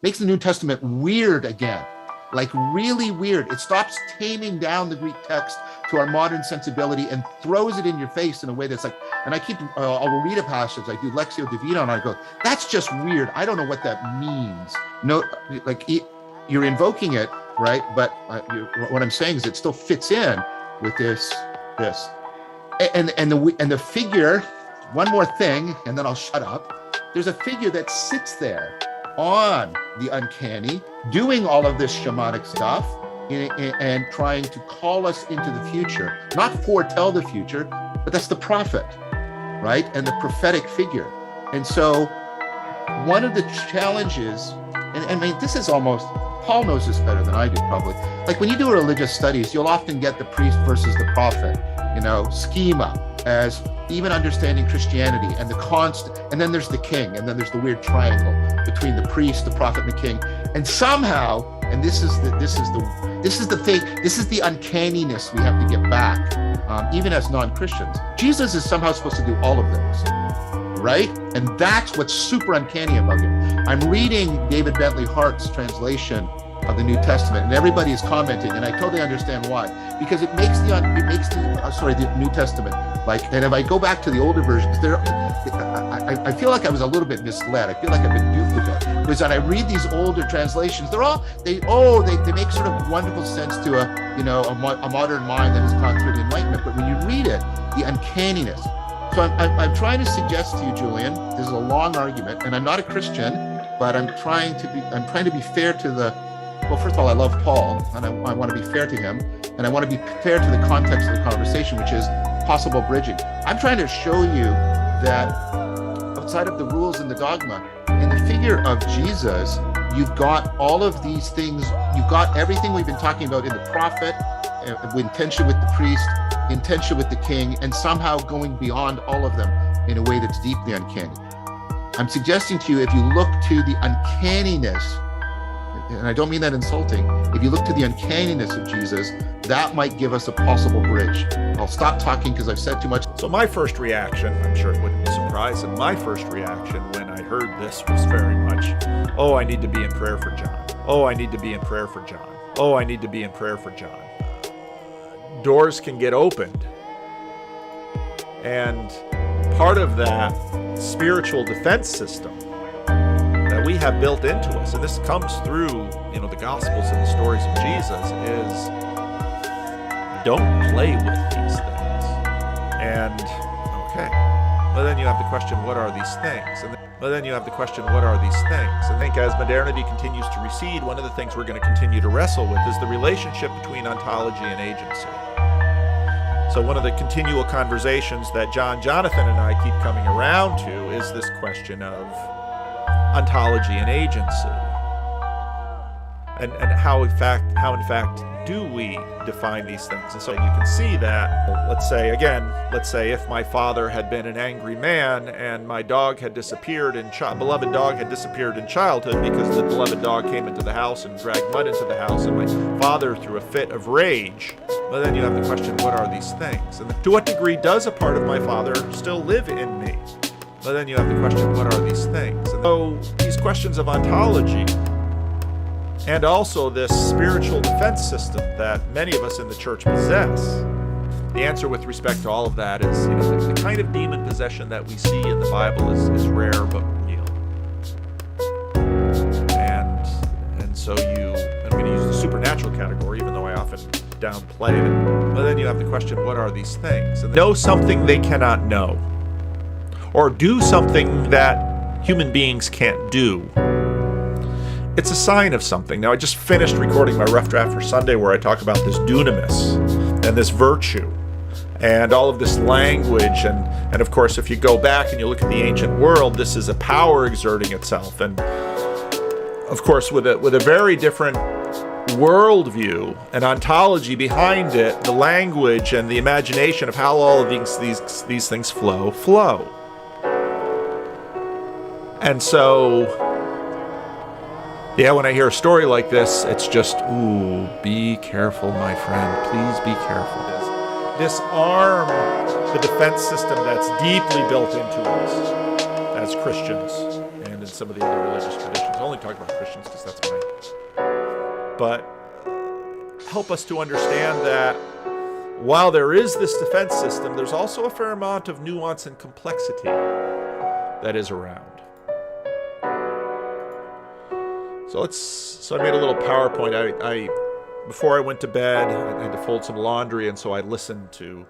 makes the New Testament weird again, like really weird. It stops taming down the Greek text to our modern sensibility and throws it in your face in a way that's like, and I'll read a passage, I do Lectio Divina, and I go, that's just weird. I don't know what that means. No, like you're invoking it, right? But what I'm saying is it still fits in with this. And the figure, one more thing, and then I'll shut up. There's a figure that sits there on the uncanny, doing all of this shamanic stuff and trying to call us into the future, not foretell the future, but that's the prophet, right? And the prophetic figure. And so one of the challenges, and I mean, this is almost, Paul knows this better than I do probably. Like when you do religious studies, you'll often get the priest versus the prophet, schema as even understanding Christianity and the constant, and then there's the king, and then there's the weird triangle between the priest, the prophet, and the king. And somehow, and this is the thing, this is the uncanniness we have to get back, even as non-Christians. Jesus is somehow supposed to do all of those, right? And that's what's super uncanny about him. I'm reading David Bentley Hart's translation of the New Testament, and everybody is commenting, and I totally understand why, because it makes the New Testament like. And if I go back to the older versions, I feel like I was a little bit misled. I feel like I've been duped a bit, because when I read these older translations, they make sort of wonderful sense to a modern mind that has gone through the Enlightenment. But when you read it, the uncanniness. So I'm trying to suggest to you, Julian, this is a long argument, and I'm not a Christian, but I'm trying to be fair to the. Well, first of all, I love Paul, and I want to be fair to him, and I want to be fair to the context of the conversation, which is possible bridging. I'm trying to show you that outside of the rules and the dogma, in the figure of Jesus, you've got all of these things. You've got everything we've been talking about in the prophet, in tension with the priest, in tension with the king, and somehow going beyond all of them in a way that's deeply uncanny. I'm suggesting to you, if you look to the uncanniness, and I don't mean that insulting, if you look to the uncanniness of Jesus, that might give us a possible bridge. I'll stop talking because I've said too much. So my first reaction, I'm sure it wouldn't surprise him, my first reaction when I heard this was very much, oh, I need to be in prayer for John. Oh, I need to be in prayer for John. Oh, I need to be in prayer for John. Doors can get opened. And part of that spiritual defense system that we have built into us, and this comes through, the Gospels and the stories of Jesus, is don't play with these things. And, okay, well then you have the question, what are these things? And I think as modernity continues to recede, one of the things we're going to continue to wrestle with is the relationship between ontology and agency. So one of the continual conversations that Jonathan and I keep coming around to is this question of ontology and agency, and how in fact do we define these things. And so you can see that, let's say if my father had been an angry man and my dog had disappeared beloved dog had disappeared in childhood because the beloved dog came into the house and dragged mud into the house, and my father threw a fit of rage, well, then you have the question, what are these things? And to what degree does a part of my father still live in me? Well, then you have the question, what are these things? And so these questions of ontology, and also this spiritual defense system that many of us in the church possess, the answer with respect to all of that is, the kind of demon possession that we see in the Bible is rare but real. And so I'm going to use the supernatural category, even though I often downplay it. Well, then you have the question, what are these things? And know something they cannot know, or do something that human beings can't do. It's a sign of something. Now, I just finished recording my rough draft for Sunday where I talk about this dunamis and this virtue and all of this language. And of course, if you go back and you look at the ancient world, this is a power exerting itself. And of course, with a very different worldview and ontology behind it, the language and the imagination of how all of these things flow. And so, when I hear a story like this, it's just, ooh, be careful, my friend. Please be careful. Disarm the defense system that's deeply built into us as Christians and some of the other religious traditions. I only talk about Christians because that's mine. But help us to understand that while there is this defense system, there's also a fair amount of nuance and complexity that is around. So I made a little PowerPoint. I before I went to bed, I had to fold some laundry, and so I listened to